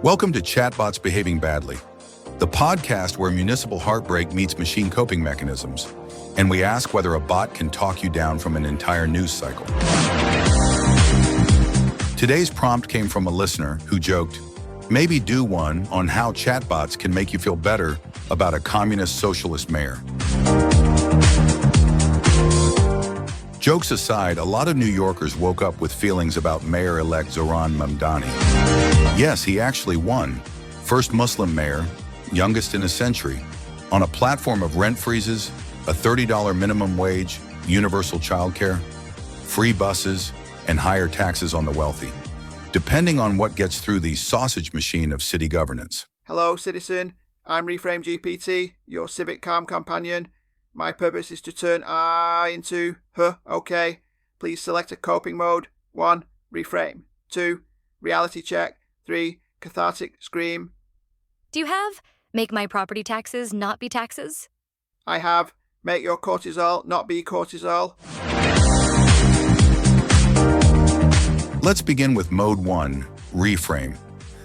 Welcome to Chatbots Behaving Badly, the podcast where municipal heartbreak meets machine coping mechanisms, and we ask whether a bot can talk you down from an entire news cycle. Today's prompt came from a listener who joked, maybe do one on how chatbots can make you feel better about a communist socialist mayor. Jokes aside, a lot of New Yorkers woke up with feelings about Mayor-elect Zohran Mamdani. Yes, he actually won. First Muslim mayor, youngest in a century, on a platform of rent freezes, a $30 minimum wage, universal childcare, free buses, and higher taxes on the wealthy, depending on what gets through the sausage machine of city governance. Hello, citizen. I'm Reframe GPT, your civic calm companion. My purpose is to turn I into okay. Please select a coping mode. 1. Reframe. 2. Reality check. 3. Cathartic scream. Do you have make my property taxes not be taxes? I have make your cortisol not be cortisol. Let's begin with Mode 1, Reframe.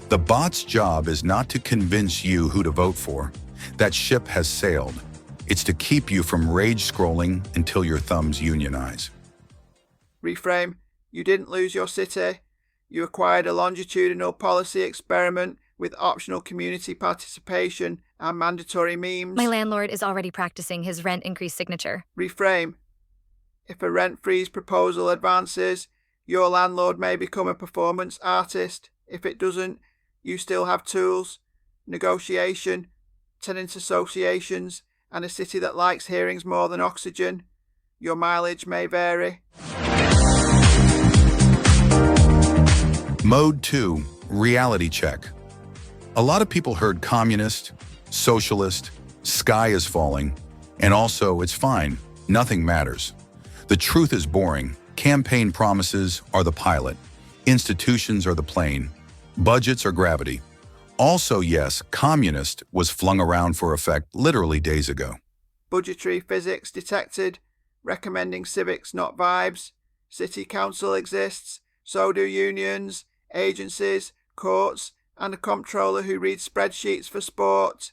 The bot's job is not to convince you who to vote for. That ship has sailed. It's to keep you from rage scrolling until your thumbs unionize. Reframe. You didn't lose your city. You acquired a longitudinal policy experiment with optional community participation and mandatory memes. My landlord is already practicing his rent increase signature. Reframe. If a rent freeze proposal advances, your landlord may become a performance artist. If it doesn't, you still have tools, negotiation, tenant associations, and a city that likes hearings more than oxygen. Your mileage may vary. Mode 2, Reality check. A lot of people heard communist, socialist, sky is falling, and also it's fine, nothing matters. The truth is boring. Campaign promises are the pilot. Institutions are the plane. Budgets are gravity. Also, yes, communist was flung around for effect literally days ago. Budgetary physics detected, recommending civics not vibes. City council exists, so do unions, agencies, courts, and a comptroller who reads spreadsheets for sport.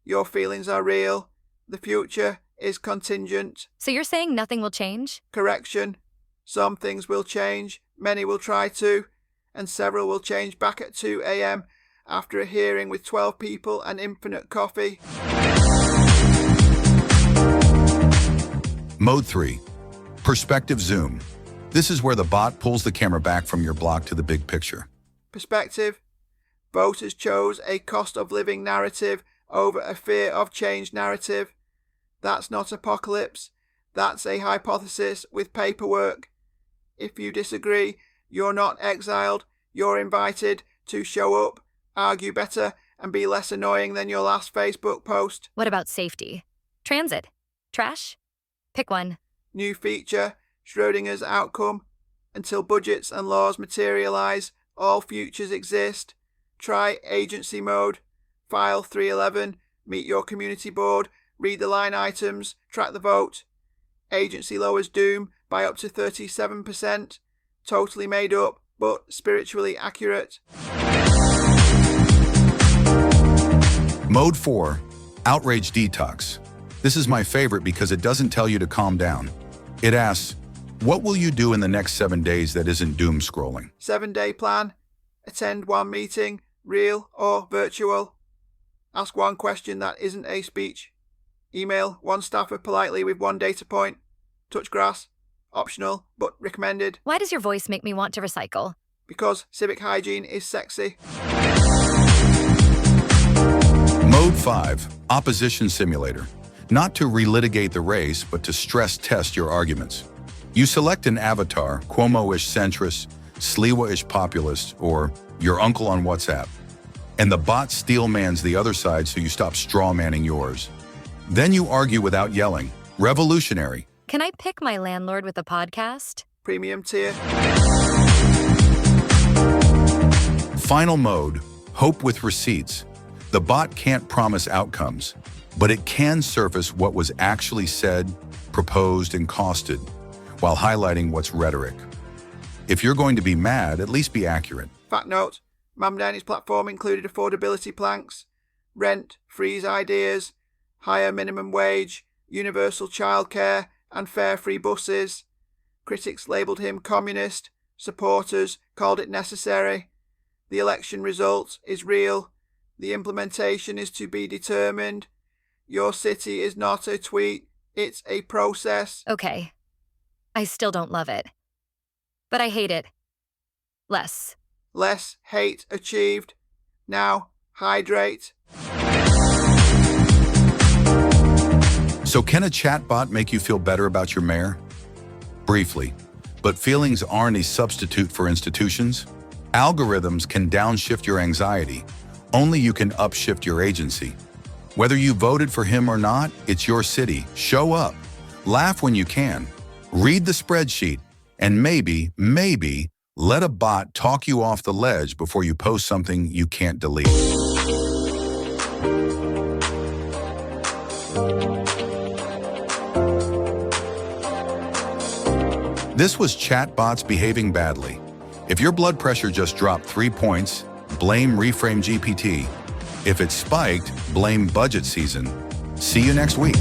Your feelings are real. The future is contingent. So you're saying nothing will change? Correction. Some things will change, many will try to, and several will change back at 2 a.m. after a hearing with 12 people and infinite coffee. Mode 3, Perspective Zoom. This is where the bot pulls the camera back from your block to the big picture. Perspective. Voters chose a cost of living narrative over a fear of change narrative. That's not apocalypse. That's a hypothesis with paperwork. If you disagree, you're not exiled. You're invited to show up, argue better, and be less annoying than your last Facebook post. What about safety? Transit? Trash? Pick one. New feature, Schrodinger's outcome. Until budgets and laws materialize, all futures exist. Try agency mode. File 311, meet your community board, read the line items, track the vote. Agency lowers doom by up to 37%. Totally made up, but spiritually accurate. Mode 4, Outrage Detox. This is my favorite because it doesn't tell you to calm down. It asks, what will you do in the next 7 days that isn't doom scrolling? 7-day plan. Attend one meeting, real or virtual. Ask one question that isn't a speech. Email one staffer politely with one data point. Touch grass. Optional, but recommended. Why does your voice make me want to recycle? Because civic hygiene is sexy. Mode 5, Opposition Simulator. Not to relitigate the race, but to stress test your arguments. You select an avatar, Cuomo-ish centrist, Sliwa-ish populist, or your uncle on WhatsApp. And the bot steelmans the other side so you stop strawmanning yours. Then you argue without yelling. Revolutionary. Can I pick my landlord with a podcast? Premium tier. Final mode, Hope with Receipts. The bot can't promise outcomes, but it can surface what was actually said, proposed, and costed, while highlighting what's rhetoric. If you're going to be mad, at least be accurate. Fact note, Mamdani's platform included affordability planks, rent freeze ideas, higher minimum wage, universal childcare, and fare free buses. Critics labelled him communist, supporters called it necessary. The election result is real. The implementation is to be determined. Your city is not a tweet, it's a process. Okay. I still don't love it. But I hate it. Less. Less hate achieved. Now, hydrate. So can a chatbot make you feel better about your mayor? Briefly, but feelings aren't a substitute for institutions. Algorithms can downshift your anxiety. Only you can upshift your agency. Whether you voted for him or not, it's your city. Show up. Laugh when you can. Read the spreadsheet. And maybe, let a bot talk you off the ledge before you post something you can't delete. This was Chatbots Behaving Badly. If your blood pressure just dropped 3 points, blame Reframe GPT. If it spiked, blame budget season. See you next week.